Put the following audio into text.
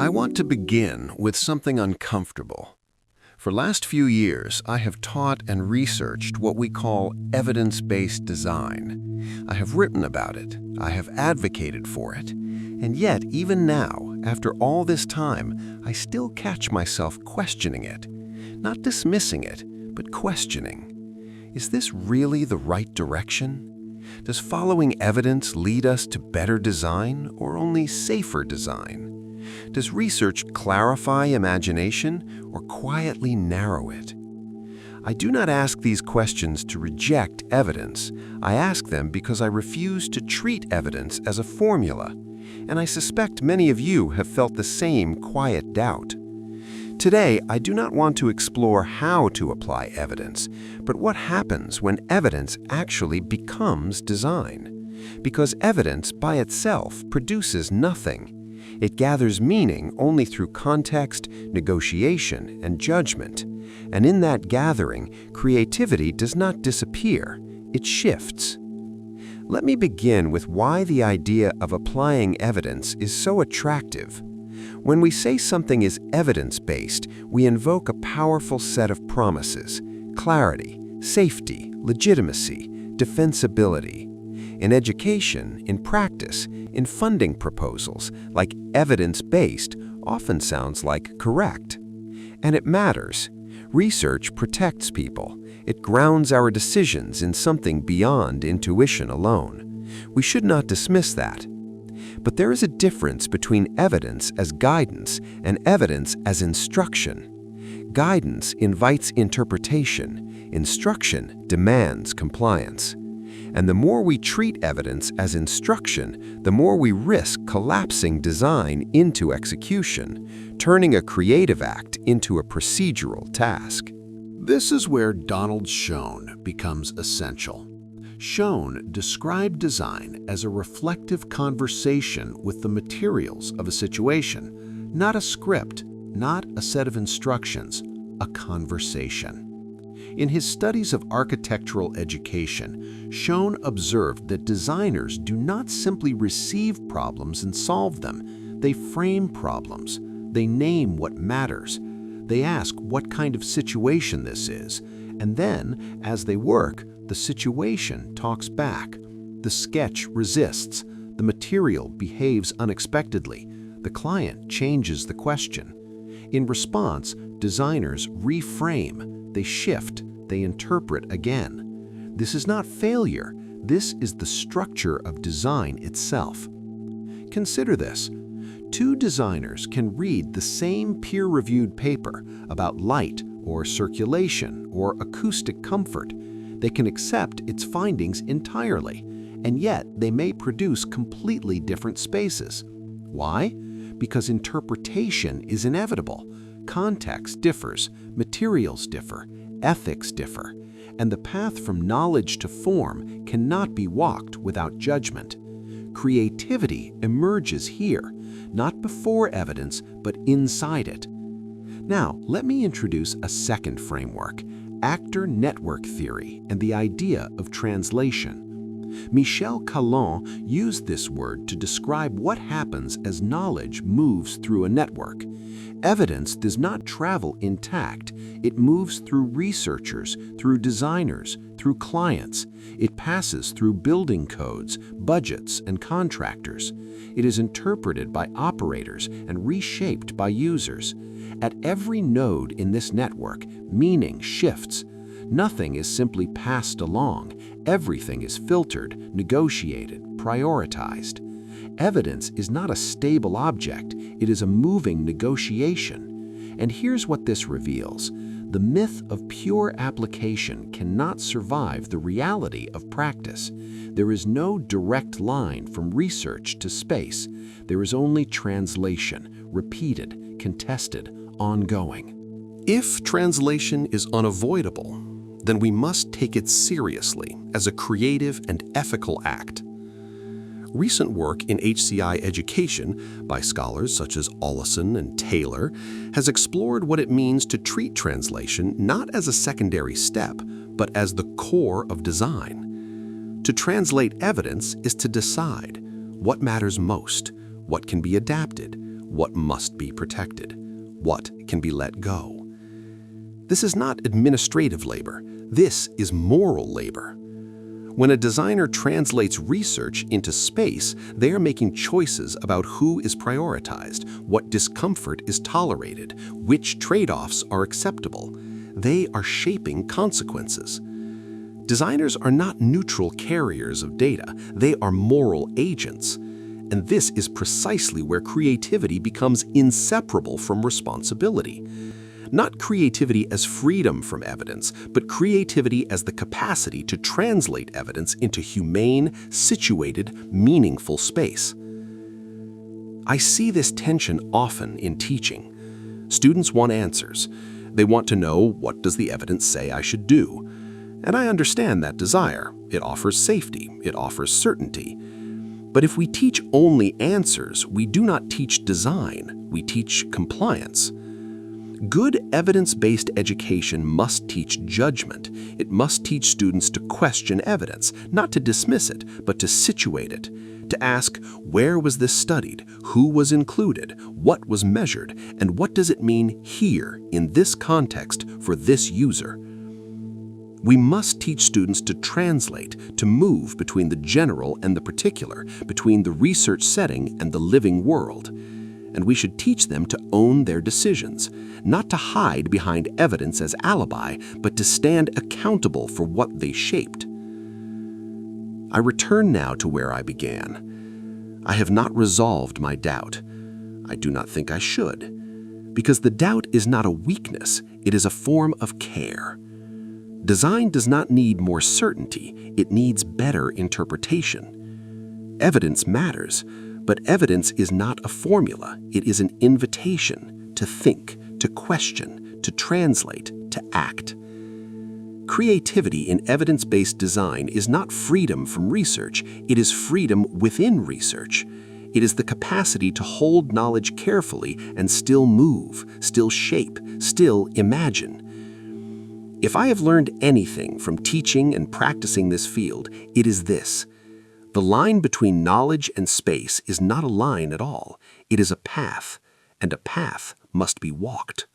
I want to begin with something uncomfortable. For last few years, I have taught and researched what we call evidence-based design. I have written about it, I have advocated for it, and yet, even now, after all this time, I still catch myself questioning it. Not dismissing it, but questioning. Is this really the right direction? Does following evidence lead us to better design or only safer design? Does research clarify imagination or quietly narrow it? I do not ask these questions to reject evidence. I ask them because I refuse to treat evidence as a formula, and I suspect many of you have felt the same quiet doubt. Today, I do not want to explore how to apply evidence, but what happens when evidence actually becomes design. Because evidence by itself produces nothing. It gathers meaning only through context, negotiation, and judgment. And in that gathering, creativity does not disappear, it shifts. Let me begin with why the idea of applying evidence is so attractive. When we say something is evidence-based, we invoke a powerful set of promises: clarity, safety, legitimacy, defensibility. In education, in practice, in funding proposals, like evidence-based often sounds like correct. And it matters. Research protects people. It grounds our decisions in something beyond intuition alone. We should not dismiss that. But there is a difference between evidence as guidance and evidence as instruction. Guidance invites interpretation. Instruction demands compliance. And the more we treat evidence as instruction, the more we risk collapsing design into execution, turning a creative act into a procedural task. This is where Donald Schön becomes essential. Schön described design as a reflective conversation with the materials of a situation, not a script, not a set of instructions, a conversation. In his studies of architectural education, Schön observed that designers do not simply receive problems and solve them. They frame problems. They name what matters. They ask what kind of situation this is. And then, as they work, the situation talks back. The sketch resists. The material behaves unexpectedly. The client changes the question. In response, designers reframe. They shift, they interpret again. This is not failure. This is the structure of design itself. Consider this. Two designers can read the same peer-reviewed paper about light or circulation or acoustic comfort. They can accept its findings entirely, and yet they may produce completely different spaces. Why? Because interpretation is inevitable. Context differs, materials differ, ethics differ, and the path from knowledge to form cannot be walked without judgment. Creativity emerges here, not before evidence, but inside it. Now, let me introduce a second framework, actor network theory and the idea of translation. Michel Callon used this word to describe what happens as knowledge moves through a network. Evidence does not travel intact. It moves through researchers, through designers, through clients. It passes through building codes, budgets, and contractors. It is interpreted by operators and reshaped by users. At every node in this network, meaning shifts. Nothing is simply passed along. Everything is filtered, negotiated, prioritized. Evidence is not a stable object. It is a moving negotiation. And here's what this reveals. The myth of pure application cannot survive the reality of practice. There is no direct line from research to space. There is only translation, repeated, contested, ongoing. If translation is unavoidable, then we must take it seriously as a creative and ethical act. Recent work in HCI education by scholars such as Olison and Taylor has explored what it means to treat translation not as a secondary step, but as the core of design. To translate evidence is to decide what matters most, what can be adapted, what must be protected, what can be let go. This is not administrative labor. This is moral labor. When a designer translates research into space, they are making choices about who is prioritized, what discomfort is tolerated, which trade-offs are acceptable. They are shaping consequences. Designers are not neutral carriers of data. They are moral agents. And this is precisely where creativity becomes inseparable from responsibility. Not creativity as freedom from evidence, but creativity as the capacity to translate evidence into humane, situated, meaningful space. I see this tension often in teaching. Students want answers. They want to know, what does the evidence say I should do? And I understand that desire. It offers safety. It offers certainty. But if we teach only answers, we do not teach design. We teach compliance. Good evidence-based education must teach judgment. It must teach students to question evidence, not to dismiss it, but to situate it, to ask, where was this studied, who was included, what was measured, and what does it mean here, in this context, for this user? We must teach students to translate, to move between the general and the particular, between the research setting and the living world. And we should teach them to own their decisions, not to hide behind evidence as alibi, but to stand accountable for what they shaped. I return now to where I began. I have not resolved my doubt. I do not think I should, because the doubt is not a weakness, it is a form of care. Design does not need more certainty, it needs better interpretation. Evidence matters, but evidence is not a formula, it is an invitation to think, to question, to translate, to act. Creativity in evidence-based design is not freedom from research, it is freedom within research. It is the capacity to hold knowledge carefully and still move, still shape, still imagine. If I have learned anything from teaching and practicing this field, it is this. The line between knowledge and space is not a line at all. It is a path, and a path must be walked.